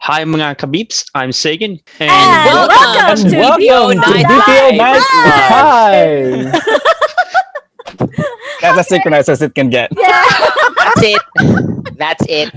Hi mga kaBEEPS, I'm Sagan, and And welcome. welcome to Welcome BPO to Night BPO Live! Night Live. That's as synchronized as it can get. Yeah. That's it. That's it.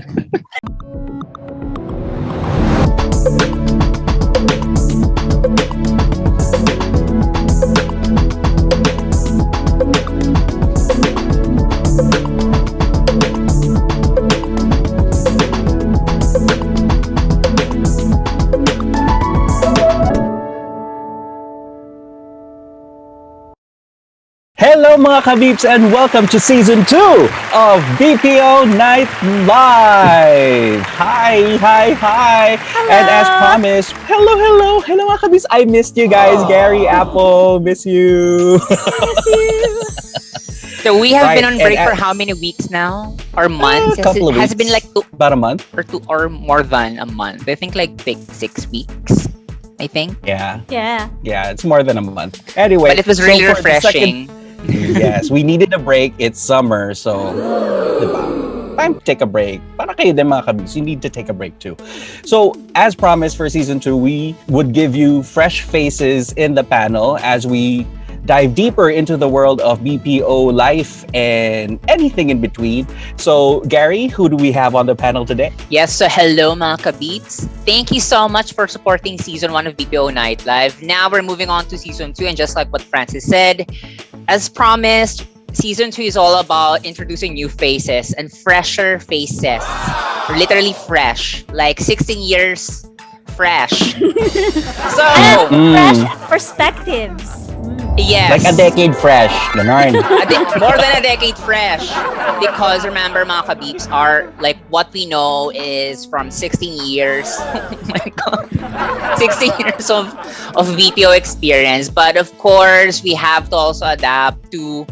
Hello mga kaBEEPS and welcome to Season 2 of BPO Night Live. Hi. And as promised, hello mga kaBEEPS. I missed you guys. Gary, Apple, miss you. So we have Right, been on break and for how many weeks now? Or months? A couple of Has it been weeks. like two About a month. or more than a month? I think like 6 weeks. I think. Yeah, Yeah. it's more than a month. Anyway, But it was so really for the second- refreshing. Yes, we needed a break. It's summer, so diba? Time to take a break. Para kayo din mga kabis, you need to take a break too. So, as promised for season 2, we would give you fresh faces in the panel as we dive deeper into the world of BPO life and anything in between. So, Gary, who do we have on the panel today? Yes, so hello mga kaBEEPS. Thank you so much for supporting Season 1 of BPO Night Live. Now we're moving on to Season 2, and just like what Francis said, as promised, Season 2 is all about introducing new faces and fresher faces. Literally fresh, like 16 years fresh. So, Fresh perspectives. yes. Like a decade fresh. Ganon. More than a decade fresh, because remember mga kaBEEPS are like what we know is from 16 years oh my god 16 years of BPO experience, but of course we have to also adapt to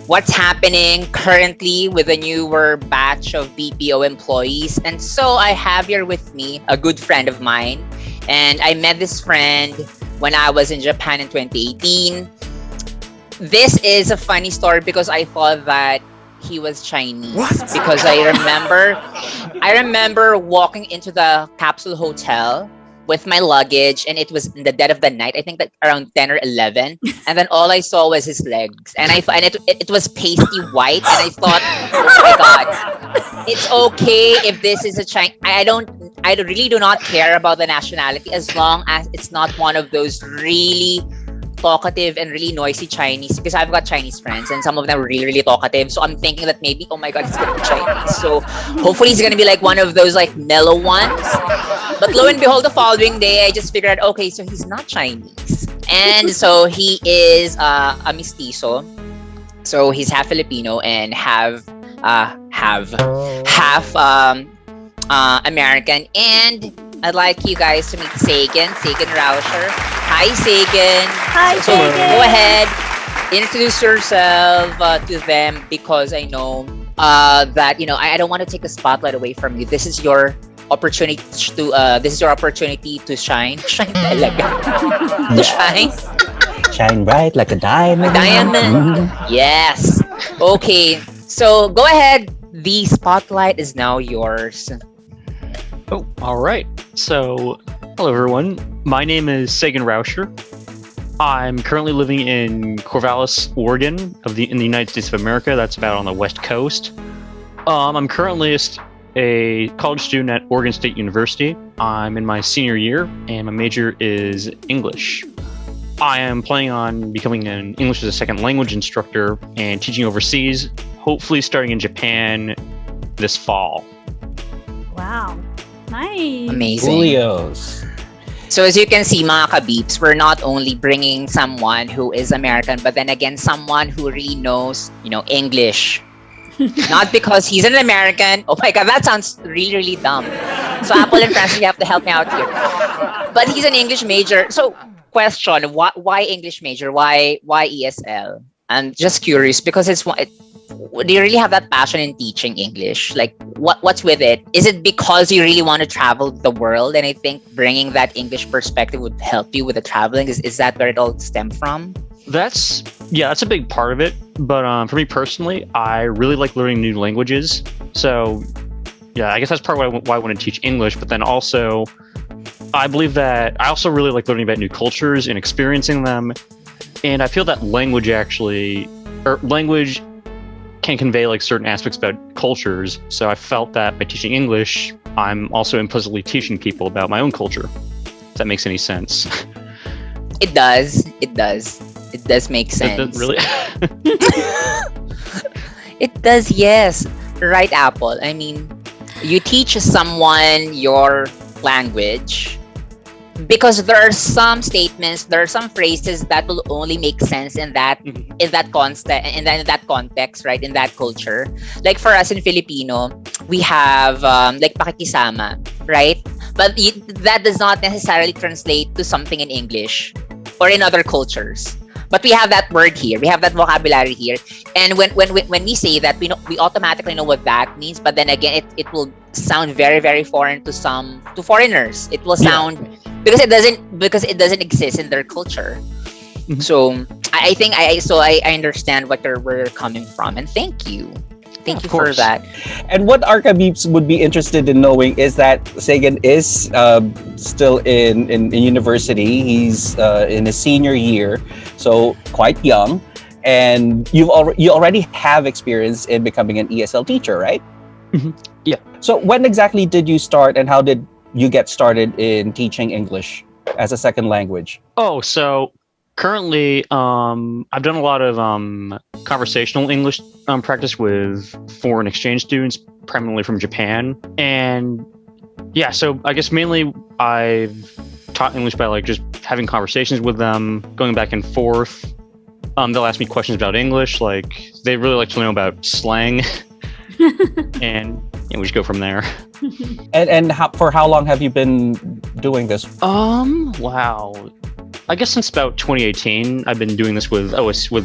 what's happening currently with a newer batch of BPO employees. And so I have here with me a good friend of mine, and I met this friend when I was in Japan in 2018. This is a funny story because I thought that he was Chinese. What? Because I remember walking into the capsule hotel with my luggage, and it was in the dead of the night. I think that around 10 or 11, and then all I saw was his legs, and it was pasty white, and I thought, oh my god, it's okay if this is a Chinese. I really do not care about the nationality as long as it's not one of those really talkative and really noisy Chinese, because I've got Chinese friends and some of them are really talkative, so I'm thinking that maybe, oh my god, he's gonna be Chinese, so hopefully he's gonna be like one of those like mellow ones. But lo and behold, the following day I just figured out, okay, so he's not Chinese, and so he is a mestizo, so he's half Filipino and half American. And I'd like you guys to meet Sagan Rauscher. Hi, Sagan. Hi, So Sagan. go ahead, introduce yourself to them, because I know that I don't want to take the spotlight away from you. This is your opportunity to shine. Shine talaga. To shine. Shine bright like a diamond. Diamond. Yes. Okay. So go ahead. The spotlight is now yours. Oh, all right. So, hello everyone. My name is Sagan Rauscher. I'm currently living in Corvallis, Oregon, in the United States of America. That's about on the West Coast. I'm currently a college student at Oregon State University. I'm in my senior year, and my major is English. I am planning on becoming an English as a second language instructor and teaching overseas, hopefully starting in Japan this fall. Wow. Nice. Amazing. Julios. So as you can see, mga kaBEEPS, we're not only bringing someone who is American, but then again, someone who really knows, English. Not because he's an American. Oh my God, that sounds really dumb. So Apple and Francis, you have to help me out here. But he's an English major. So question, why English major? Why ESL? I'm just curious because do you really have that passion in teaching English? Like, what's with it? Is it because you really want to travel the world? And I think bringing that English perspective would help you with the traveling. Is that where it all stemmed from? That's a big part of it. But for me personally, I really like learning new languages. So yeah, I guess that's part of why I want to teach English. But then also, I believe that I also really like learning about new cultures and experiencing them. And I feel that language can convey like certain aspects about cultures. So I felt that by teaching English, I'm also implicitly teaching people about my own culture. If that makes any sense. It does. It does. It does make sense. Really? It does, yes. Right, Apple. I mean, you teach someone your language because there are some statements, there are some phrases that will only make sense in that context, right? In that culture. Like for us in Filipino, we have like pakikisama, right? But that does not necessarily translate to something in English or in other cultures. But we have that word here. We have that vocabulary here. And when we say that, we automatically know what that means. But then again, it will sound very, very foreign to foreigners. It will sound because it doesn't exist in their culture. Mm-hmm. So I think I understand where you're coming from, and thank you. Thank you for that. And what our kaBEEPS would be interested in knowing is that Sagan is still in university. He's in his senior year, so quite young. And you already have experience in becoming an ESL teacher, right? Mm-hmm. Yeah. So when exactly did you start, and how did you get started in teaching English as a second language? Oh, so currently, I've done a lot of conversational English practice with foreign exchange students, primarily from Japan. And yeah, so I guess mainly I've taught English by like just having conversations with them, going back and forth. They'll ask me questions about English, like they really like to know about slang, and we just go from there. And for how long have you been doing this? Wow. I guess since about 2018, I've been doing this with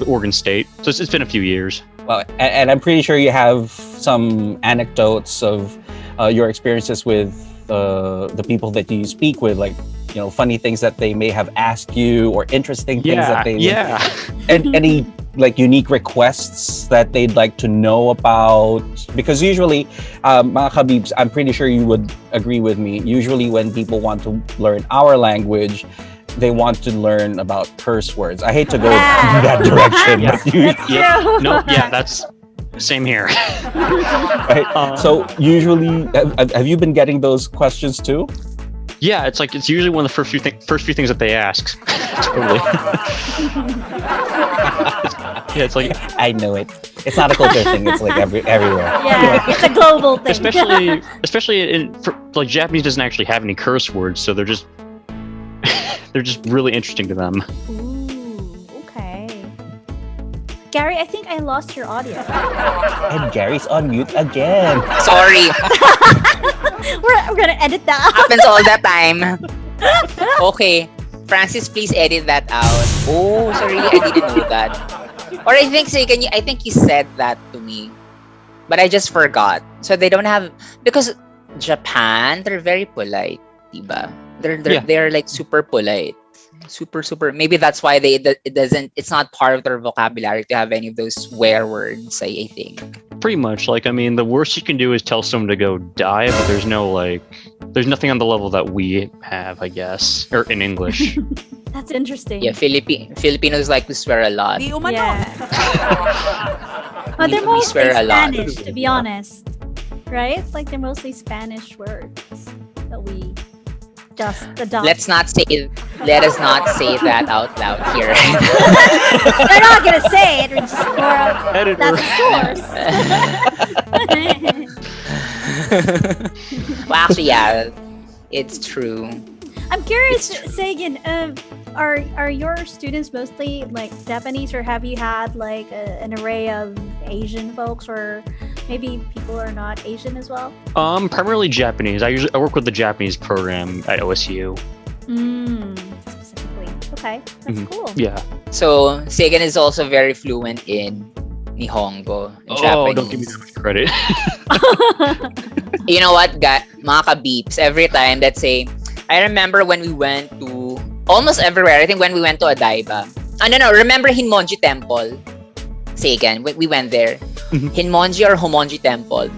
Oregon State. So it's been a few years. Well, and I'm pretty sure you have some anecdotes of your experiences with the people that you speak with, like, you know, funny things that they may have asked you or interesting things that they and any like unique requests that they'd like to know about. Because usually, mga kaBEEPS, I'm pretty sure you would agree with me, usually when people want to learn our language, they want to learn about curse words. I hate to go in that direction. Yeah. But you, That's same here. right? So usually, have you been getting those questions too? Yeah, it's usually one of the first few things that they ask. Totally. Yeah, it's like I know it. It's not a culture thing. It's like everywhere. Yeah, it's a global thing. especially like Japanese doesn't actually have any curse words, so they're just really interesting to them. Ooh, okay. Gary, I think I lost your audio. And Gary's on mute again. Sorry, We're gonna edit that out. happens all the time. Okay, Francis, please edit that out. Oh, sorry, I didn't know that. Or I think Sagan, I think you said that to me, but I just forgot. So they don't have, because Japan, they're very polite, diba? They're like super polite, super. Maybe that's why it's not part of their vocabulary to have any of those swear words. I think. Pretty much. Like, I mean, the worst you can do is tell someone to go die, but there's nothing on the level that we have, I guess, or in English. That's interesting. Yeah, Filipinos like to swear a lot. Yeah. They're We mostly swear a lot. Spanish, to be honest. Right? Like they're mostly Spanish words that we just adopt. Let us not say that out loud here. They're not gonna say it. We're just Editor. That's the source. Well, actually, yeah, it's true. I'm curious, Sagan. Are your students mostly like Japanese, or have you had like an array of Asian folks, or maybe people who are not Asian as well? Primarily Japanese. I work with the Japanese program at OSU. Specifically. Okay, that's cool. Yeah. So Sagan is also very fluent in Nihongo, in Japanese. Don't give me that much credit. You know what, mga kaBEEPS, every time, let's say, I remember when we went to almost everywhere. I think when we went to Odaiba. No, remember Hinmonji Temple? Sagan, we went there. Hinmonji or Homonji Temple?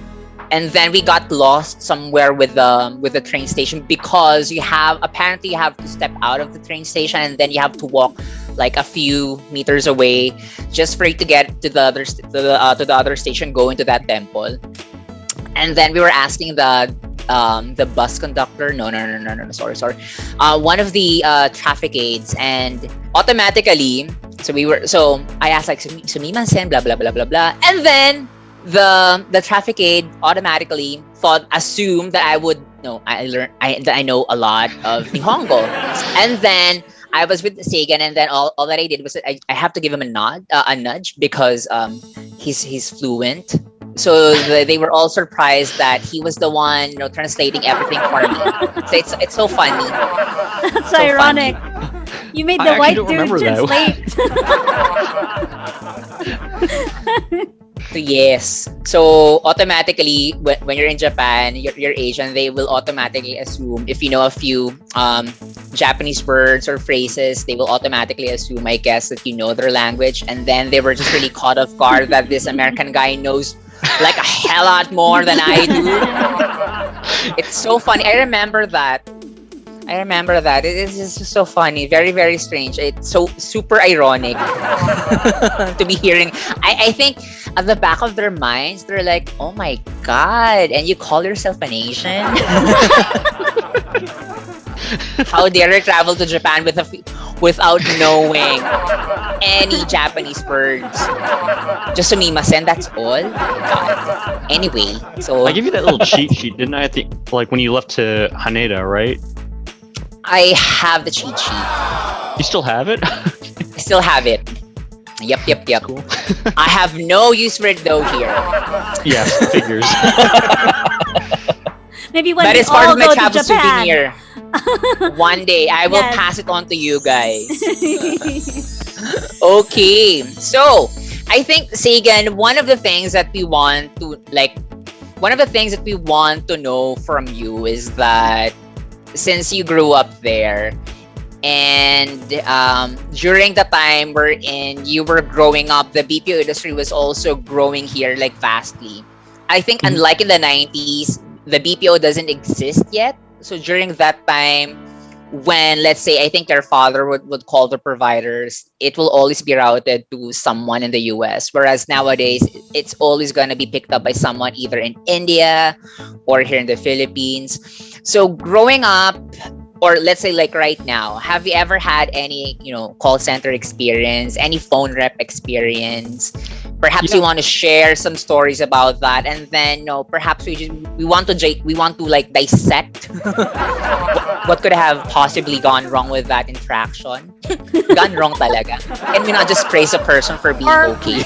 and then we got lost somewhere with the train station because you have to step out of the train station and then you have to walk like a few meters away just for you to get to the other station going to that temple. And then we were asking the bus conductor, no, sorry, one of the traffic aides, and automatically, so I asked like sumimasen, blah blah blah blah blah, and then the traffic aide automatically assumed that I know a lot of Nihongo, and then I was with Sagan, and then all that I did was I have to give him a nudge because he's fluent. So they were all surprised that he was the one, translating everything for me. So it's so funny. That's So ironic. You made the I white actually dude don't remember translate. So yes. So automatically, when you're in Japan, you're Asian, they will automatically assume if you know a few Japanese words or phrases, they will automatically assume, I guess, that you know their language. And then they were just really caught off guard that this American guy knows like a hell lot more than I do. It's so funny. I remember that. It is just so funny. Very, very strange. It's so super ironic to be hearing. I think at the back of their minds, they're like, oh my God, and you call yourself an Asian? How dare you travel to Japan without knowing any Japanese words? Just sumimasen, that's all. God. Anyway, so I gave you that little cheat sheet, didn't I? I think, like when you left to Haneda, right? I have the cheat sheet. You still have it? I still have it. Yep. Cool. I have no use for it though here. Yeah, figures. Maybe when That we is part all of my go to travel Japan. souvenir. One day, I will Yes. pass it on to you guys. Okay, so I think Sagan, one of the things that we want to know from you is that since you grew up there and during the time wherein you were growing up, the BPO industry was also growing here like vastly. I think unlike in the 90s, the BPO doesn't exist yet. So during that time, when let's say I think your father would call the providers, it will always be routed to someone in the US. Whereas nowadays, it's always going to be picked up by someone either in India or here in the Philippines. So growing up, or let's say like right now, have you ever had any, call center experience, any phone rep experience? Perhaps you want to share some stories about that, and then perhaps we want to like dissect what could have possibly gone wrong with that interaction. Gone wrong talaga. Can we not just praise a person for being okay?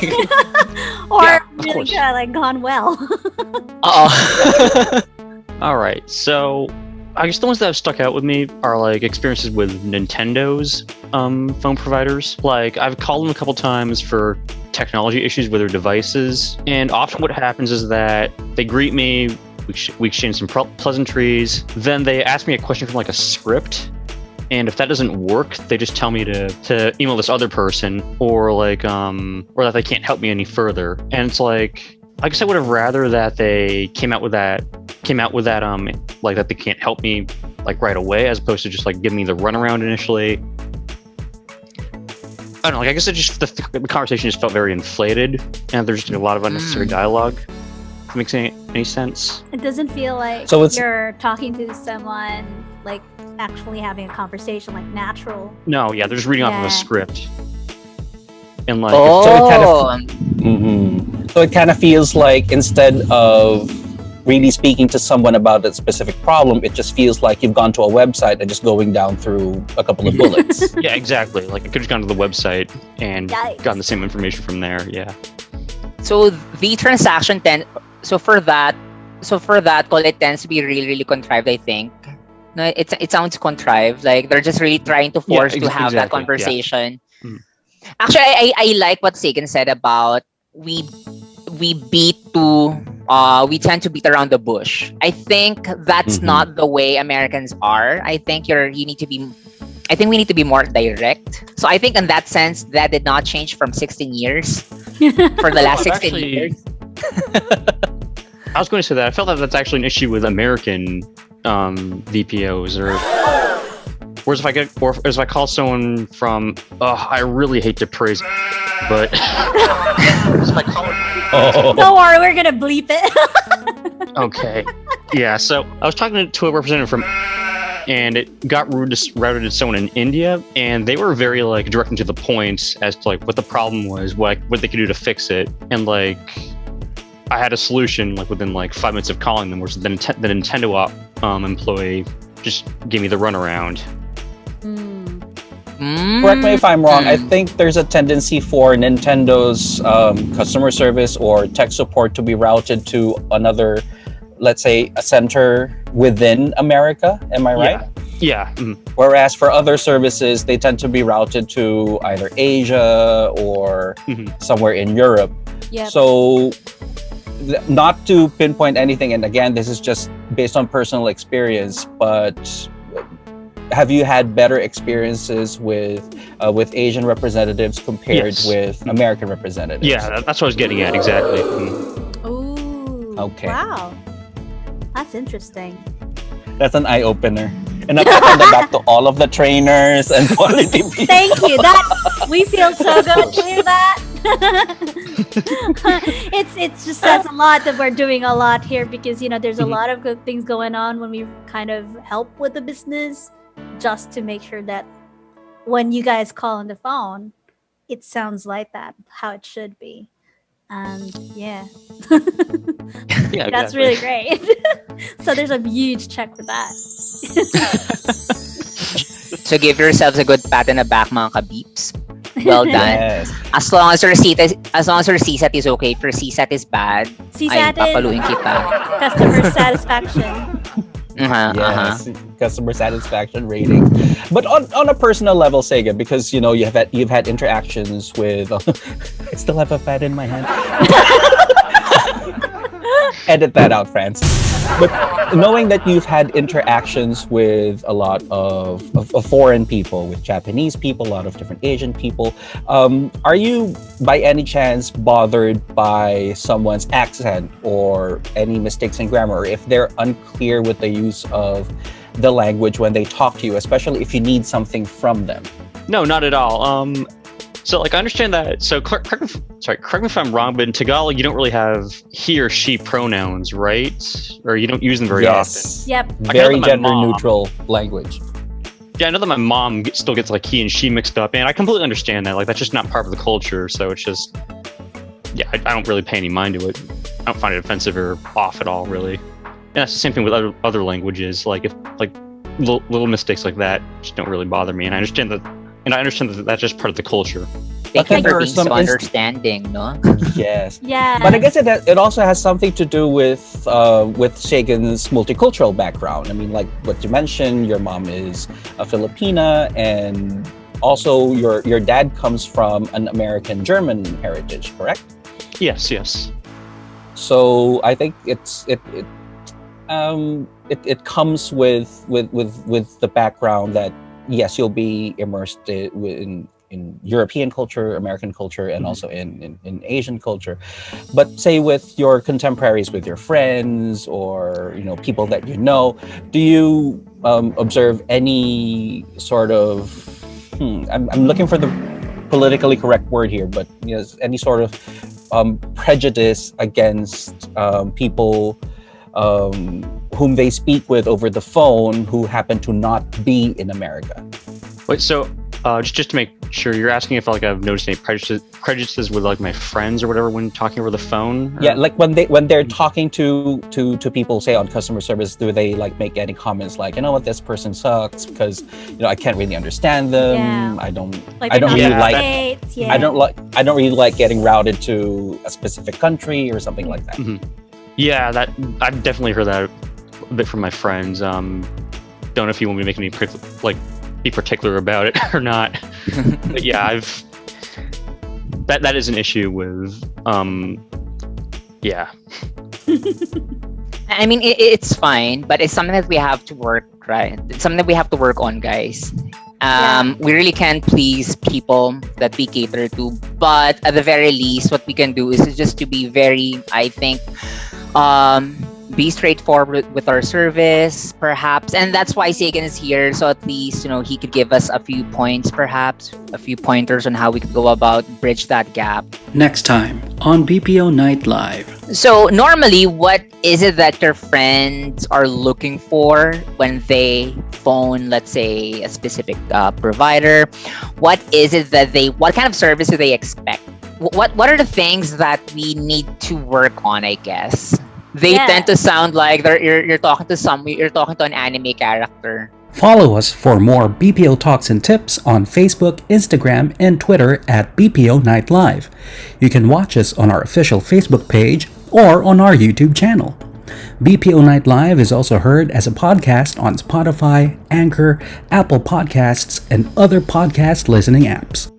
Or Yeah, of really course. good, like gone well. All right, so I guess the ones that have stuck out with me are like experiences with Nintendo's phone providers. Like I've called them a couple times for technology issues with their devices, and often what happens is that they greet me, we exchange some pleasantries, then they ask me a question from like a script, and if that doesn't work, they just tell me to email this other person, or like or that they can't help me any further. And it's like, I guess I would have rather that they came out with that like that they can't help me like right away, as opposed to just like giving me the runaround initially. I don't know, like I guess it just the conversation just felt very inflated, and there's just a lot of unnecessary dialogue. If it makes any sense. It doesn't feel like So it's- you're talking to someone, like actually having a conversation, like natural. No, yeah, they're just reading off of Yeah. a script. And like So it kind Oh, of So it kind of feels like instead of really speaking to someone about a specific problem, it just feels like you've gone to a website and just going down through a couple of bullets. yeah, exactly. Like I could have gone to the website and Yikes. gotten the same information from there. Yeah. so the transaction for that call, it tends to be really, really contrived, I think. No, it sounds contrived. Like they're just really trying to Yeah, force to have that exactly, yeah. conversation. Mm. Actually, I like what Sagan said about we tend to beat around the bush. I think that's Mhm. not the way Americans are. I think we need to be more direct. So I think in that sense, that did not change from 16 years for the last I've 16 actually- years. I was going to say that I felt that that's actually an issue with American VPOs, whereas if I call someone from, I really hate to praise, but if I call it, Don't worry, we're gonna bleep it. okay, yeah. So I was talking to a representative from, and it got routed to someone in India, and they were very like direct and to the point as to like what the problem was, what they could do to fix it, and like I had a solution like within like 5 minutes of calling them, which the Nintendo employee just gave me the runaround. Correct me if I'm wrong. I think there's a tendency for Nintendo's customer service or tech support to be routed to another, let's say, a center within America. Am I right? Yeah. Whereas for other services, they tend to be routed to either Asia or somewhere in Europe. Yep. So, not to pinpoint anything, and again, this is just based on personal experience, but have you had better experiences with Asian representatives compared with American representatives? Yeah, that's what I was getting at exactly. Ooh. Okay. Wow. That's interesting. That's an eye opener. And a pat on the back to all of the trainers and quality people. Thank you. That we feel so good to hear that. it just says a lot that we're doing a lot here because there's a lot of good things going on when we kind of help with the business, just to make sure that when you guys call on the phone, it sounds like that, how it should be. And yeah, that's exactly. really great. So there's a huge check for that. So give yourselves a good pat on the back, mga kaBEEPS. Well done. Yes. As long as your CSAT is okay, if your CSAT is bad, CSAT ay papaluin kita. Customer satisfaction. Yes, customer satisfaction rating. But on a personal level, Sagan, because you've had interactions with. I still have a fat in my hand. Edit that out, friends. But knowing that you've had interactions with a lot of foreign people, with Japanese people, a lot of different Asian people, are you by any chance bothered by someone's accent or any mistakes in grammar, or if they're unclear with the use of the language when they talk to you, especially if you need something from them? No, not at all. So like I understand that. So correct me if I'm wrong, but in Tagalog you don't really have he or she pronouns, right? Or you don't use them very often. Yep. Very gender neutral language. Yeah, I know that my mom still gets like he and she mixed up, and I completely understand that. Like that's just not part of the culture, so it's just I don't really pay any mind to it. I don't find it offensive or off at all, really. And that's the same thing with other languages. Like if like little mistakes like that just don't really bother me, and I understand that that's just part of the culture. Thank Okay, you there for are being some so understanding, no? Yes. Yeah. But I guess it also has something to do with Sagan's multicultural background. I mean, like what you mentioned, your mom is a Filipina, and also your dad comes from an American-German heritage, correct? Yes. So I think it comes with the background that yes, you'll be immersed in European culture, American culture, and also in Asian culture. But say with your contemporaries, with your friends, or people that do you observe any sort of I'm looking for the politically correct word here, but yes, any sort of prejudice against people whom they speak with over the phone who happen to not be in America? Wait, so just to make sure, you're asking if like I've noticed any prejudices with like my friends or whatever when talking over the phone? Or? Yeah, like when they're talking to people, say on customer service, do they like make any comments like, what, this person sucks because I can't really understand them. Yeah. I don't Like I don't they're really not like States, yeah. I don't really like getting routed to a specific country or something like that. Mm-hmm. Yeah, that I've definitely heard that a bit from my friends. Don't know if you want me to make any be particular about it or not. But yeah, that is an issue with yeah. I mean, it's fine, but it's something that we have to work, right? It's something that we have to work on, guys. We really can't please people that we cater to, but at the very least, what we can do is just to be very, I think, Be straightforward with our service, perhaps, and that's why Sagan is here. So at least he could give us a few points, perhaps a few pointers on how we could go about bridge that gap. Next time on BPO Night Live. So normally, what is it that your friends are looking for when they phone, let's say, a specific provider? What is it that what kind of service do they expect? What are the things that we need to work on, I guess? They tend to sound like you're talking to an anime character. Follow us for more BPO talks and tips on Facebook, Instagram, and Twitter at BPO Night Live. You can watch us on our official Facebook page or on our YouTube channel. BPO Night Live is also heard as a podcast on Spotify, Anchor, Apple Podcasts, and other podcast listening apps.